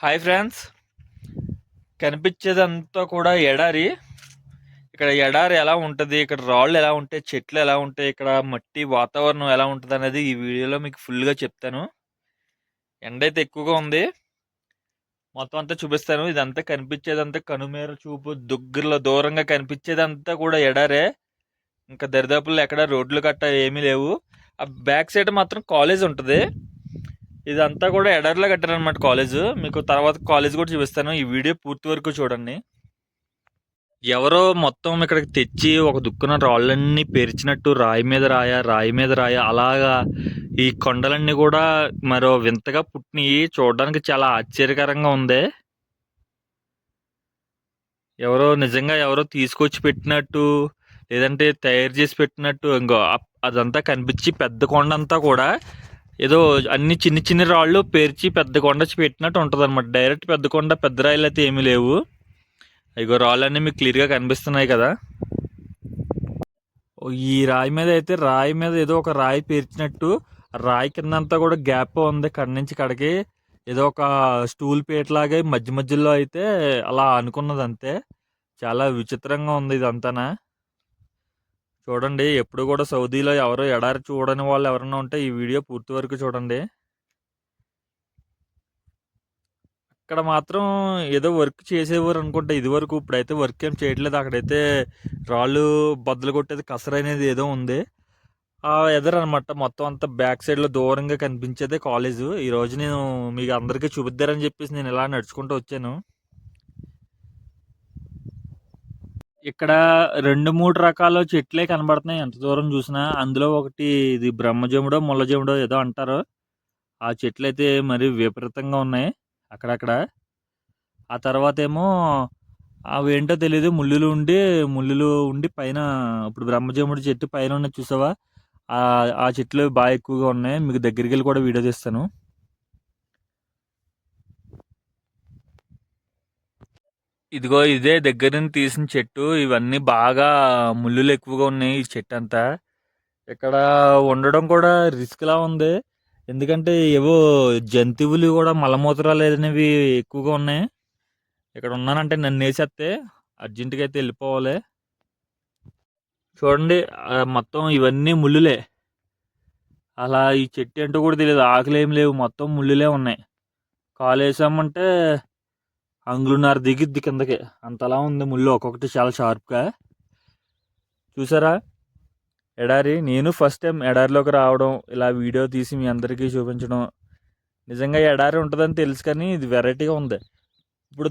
Hi friends, కనిపించేదంతా కూడా ఎడారి. ఇక్కడ ఎడారి ఎలా ఉంటుంది, ఇక్కడ రాళ్ళు ఎలా ఉంటాయి, చెట్లు ఎలా ఉంటాయి, ఇక్కడ మట్టి వాతావరణం ఎలా ఉంటుంది అనేది ఈ వీడియోలో మీకు ఫుల్గా చెప్తాను. ఎండ అయితే ఎక్కువగా ఉంది, మొత్తం అంతా చూపిస్తాను. ఇదంతా కనిపించేదంతా కనుమేర చూపు దగ్గరలో దూరంగా కనిపించేదంతా కూడా ఎడారే. ఇంకా దరిదాపుల్లో ఎక్కడ రోడ్లు గట్ట ఏమీ లేవు. ఆ బ్యాక్ సైడ్ మాత్రం కాలేజ్ ఉంటుంది. ఇదంతా కూడా ఎడారిలో కట్టారనమాట కాలేజ్. మీకు తర్వాత కాలేజ్ కూడా చూపిస్తాను. ఈ వీడియో పూర్తి వరకు చూడండి. ఎవరో మొత్తం ఇక్కడికి తెచ్చి ఒక దుక్కున రాళ్ళన్నీ పేర్చినట్టు రాయి మీద రాయ రాయి మీద రాయ అలాగా ఈ కొండలన్నీ కూడా మరో వింతగా పుట్టినవి. చూడడానికి చాలా ఆశ్చర్యకరంగా ఉంది. ఎవరో తీసుకొచ్చి పెట్టినట్టు, లేదంటే తయారు చేసి పెట్టినట్టు. ఇంకో అదంతా కనిపించి పెద్ద కొండ అంతా కూడా ఏదో అన్ని చిన్ని చిన్ని రాళ్ళు పేర్చి పెద్ద కొండ పెట్టినట్టు ఉంటుంది అనమాట. డైరెక్ట్ పెద్ద కొండ పెద్ద రాయిలు అయితే ఏమీ లేవు. ఇగో రాళ్ళన్నీ మీకు క్లియర్గా కనిపిస్తున్నాయి కదా. ఈ రాయి మీద ఏదో ఒక రాయి పేర్చినట్టు, రాయి కిందంతా కూడా గ్యాప్ ఉంది. కడ నుంచి కడకి ఏదో ఒక స్టూల్ పేట్లాగా మధ్య మధ్యలో అయితే అలా అనుకున్నది అంతే. చాలా విచిత్రంగా ఉంది ఇదంతానా. చూడండి, ఎప్పుడు కూడా సౌదీలో ఎవరో ఎడారి చూడని వాళ్ళు ఎవరైనా ఉంటే ఈ వీడియో పూర్తి వరకు చూడండి. అక్కడ మాత్రం ఏదో వర్క్ చేసేవారు అనుకుంటా ఇది వరకు. ఇప్పుడైతే వర్క్ ఏం చేయట్లేదు. అక్కడైతే రాళ్ళు బద్దలు కొట్టేది కసర అనేది ఏదో ఉంది. ఆ ఎదరనమాట మొత్తం అంతా బ్యాక్ సైడ్లో దూరంగా కనిపించేదే కాలేజు. ఈరోజు నేను మీకు అందరికీ చూపిద్దారని చెప్పేసి నేను ఇలా నడుచుకుంటూ వచ్చాను. ఇక్కడ 2-3 రకాల చెట్లే కనబడుతున్నాయి ఎంత దూరం చూసినా. అందులో ఒకటి ఇది బ్రహ్మజముడో ముల్లజముడో ఏదో అంటారు. ఆ చెట్లు అయితే మరి విపరీతంగా ఉన్నాయి అక్కడక్కడ. ఆ తర్వాత ఏమో అవి ఏంటో తెలీదు, ముళ్ళులు ఉండి పైన ఇప్పుడు బ్రహ్మజముడి చెట్టు పైన ఉన్న చూసావా, ఆ ఆ చెట్లు బాగా ఎక్కువగా ఉన్నాయి. మీకు దగ్గరికి వెళ్ళి కూడా వీడియో తీస్తాను. ఇదిగో ఇదే దగ్గర నుంచి తీసిన చెట్టు. ఇవన్నీ బాగా ముళ్ళులు ఎక్కువగా ఉన్నాయి ఈ చెట్టు అంతా. ఇక్కడ ఉండడం కూడా రిస్క్ లా ఉంది. ఎందుకంటే ఏవో జంతువులు కూడా మలమూత్రాలు అనేవి ఎక్కువగా ఉన్నాయి. ఇక్కడ ఉన్నానంటే నన్ను వేసేస్తే అర్జెంటుగా అయితే వెళ్ళిపోవాలి. చూడండి, మొత్తం ఇవన్నీ ముళ్ళులే. అలా ఈ చెట్టు ఏంటో కూడా తెలియదు, ఆకులు ఏం లేవు, మొత్తం ముళ్ళులే ఉన్నాయి. కాలు వేసామంటే అంగుళన్నర దిగిద్ది కిందకి, అంతలా ఉంది ముళ్ళు ఒక్కొక్కటి చాలా షార్ప్గా. చూసారా ఎడారి. నేను ఫస్ట్ టైం ఎడారిలోకి రావడం, ఇలా వీడియో తీసి మీ అందరికీ చూపించడం. నిజంగా ఎడారి ఉంటుందని తెలుసు కానీ ఇది వెరైటీగా ఉంది. ఇప్పుడు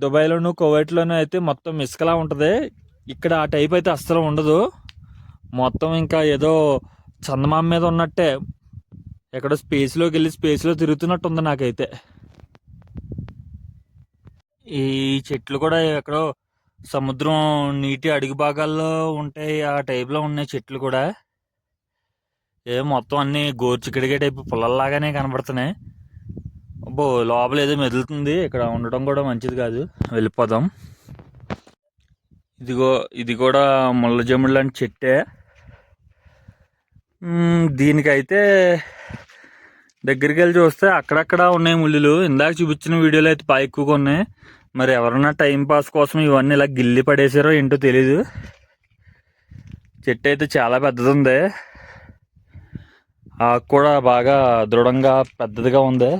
దుబాయ్లోను కువైట్లోనూ అయితే మొత్తం ఇసుకలా ఉంటుంది. ఇక్కడ ఆ టైప్ అయితే అస్సలు ఉండదు. మొత్తం ఇంకా ఏదో చందమామ మీద ఉన్నట్టే ఎక్కడో స్పేస్లోకి వెళ్ళి స్పేస్లో తిరుగుతున్నట్టు ఉంది నాకైతే. ఈ చెట్లు కూడా ఎక్కడో సముద్రం నీటి అడుగు భాగాల్లో ఉంటాయి, ఆ టైప్లో ఉన్నాయి చెట్లు కూడా. మొత్తం అన్ని గోర్చికిడిగే టైపు పొలాల్లాగానే కనబడుతున్నాయి. అబ్బో, లోపల ఏదో మెదులుతుంది. ఇక్కడ ఉండడం కూడా మంచిది కాదు, వెళ్ళిపోదాం. ఇది కూడా ముళ్ళ జమ్ముడు లాంటి చెట్టే. దీనికైతే దగ్గరికి వెళ్ళి చూస్తే అక్కడక్కడ ఉన్నాయి ముళ్ళులు. ఇందాక చూపించిన వీడియోలో అయితే బాగా ఎక్కువగా ఉన్నాయి. మరి ఎవరన్నా టైం పాస్ కోసం ఇవన్నీ ఇలా గిల్లి పడేసారో ఏంటో తెలీదు. చెట్టు అయితే చాలా పెద్దది ఉంది, ఆకు కూడా బాగా దృఢంగా పెద్దదిగా ఉంది.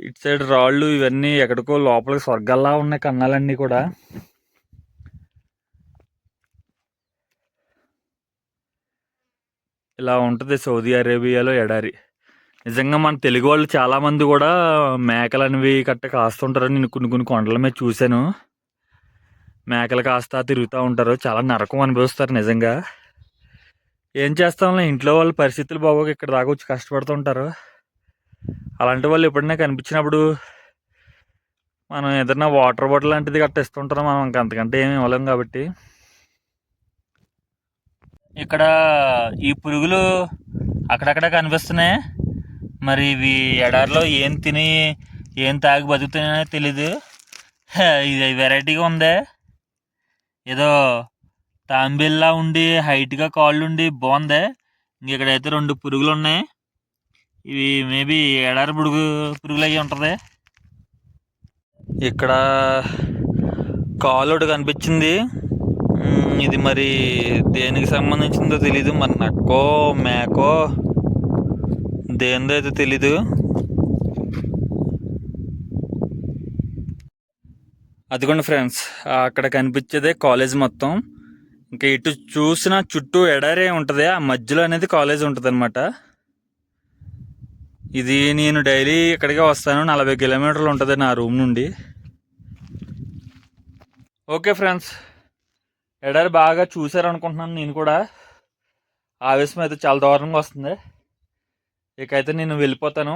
ఇటు సైడ్ రాళ్ళు ఇవన్నీ ఎక్కడికో లోపలికి స్వర్గాల్లా ఉన్నాయి కన్నాలన్నీ కూడా. ఇలా ఉంటుంది సౌదీ అరేబియాలో ఎడారి. నిజంగా మన తెలుగు వాళ్ళు చాలామంది కూడా మేకలు అనేవి కాస్తుంటారని నేను కొన్ని కొండల మీద చూశాను. మేకలు కాస్తా తిరుగుతూ ఉంటారు, చాలా నరకం అనిపిస్తారు నిజంగా. ఏం చేస్తాంలే, ఇంట్లో వాళ్ళ పరిస్థితులు బాగోక ఇక్కడ దాకా వచ్చి కష్టపడుతుంటారు. అలాంటి వాళ్ళు ఎప్పుడైనా కనిపించినప్పుడు మనం ఏదైనా వాటర్ బాటిల్ లాంటిది ఇస్తుంటారు. మనం ఇంకా అంతకంటే ఏమి ఇవ్వలేం కాబట్టి. ఇక్కడ ఈ పురుగులు అక్కడక్కడ కనిపిస్తున్నాయి. మరి ఇవి ఎడారిలో ఏం తిని ఏం తాగి బతుకుతున్నాయో తెలీదు. ఇది వెరైటీగా ఉంది. ఏదో తాంబేల్లా ఉండి హైట్గా కాళ్ళు ఉండి బాగుంది. ఇక్కడైతే 2 పురుగులు ఉన్నాయి. ఇవి మేబీ ఎడారి పురుగులు అయ్యి ఉంటుంది. ఇక్కడ కాలు ఒకటి కనిపించింది. ఇది మరి దేనికి సంబంధించిందో తెలీదు, మరి నక్కో మేకో దేనిదో అయితే తెలీదు. అదిగోండి ఫ్రెండ్స్, అక్కడ కనిపించేదే కాలేజ్ మొత్తం. ఇంకా ఇటు చూసిన చుట్టూ ఎడారే ఉంటుంది, ఆ మధ్యలో అనేది కాలేజ్ ఉంటుంది అనమాట. ఇది నేను డైలీ ఇక్కడికే వస్తాను, 40 కిలోమీటర్లు ఉంటుంది నా రూమ్ నుండి. ఓకే ఫ్రెండ్స్, ఎడారి బాగా చూసారనుకుంటున్నాను. నేను కూడా ఆవేశం అయితే చాలా దారుణంగా వస్తుంది. ఇకైతే నేను వెళ్ళిపోతాను.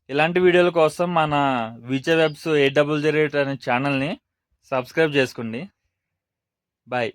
ఇలాంటి వీడియోల కోసం మన విజే వెబ్స్ 8008 అనే ఛానల్ని సబ్స్క్రైబ్ చేసుకోండి. బాయ్.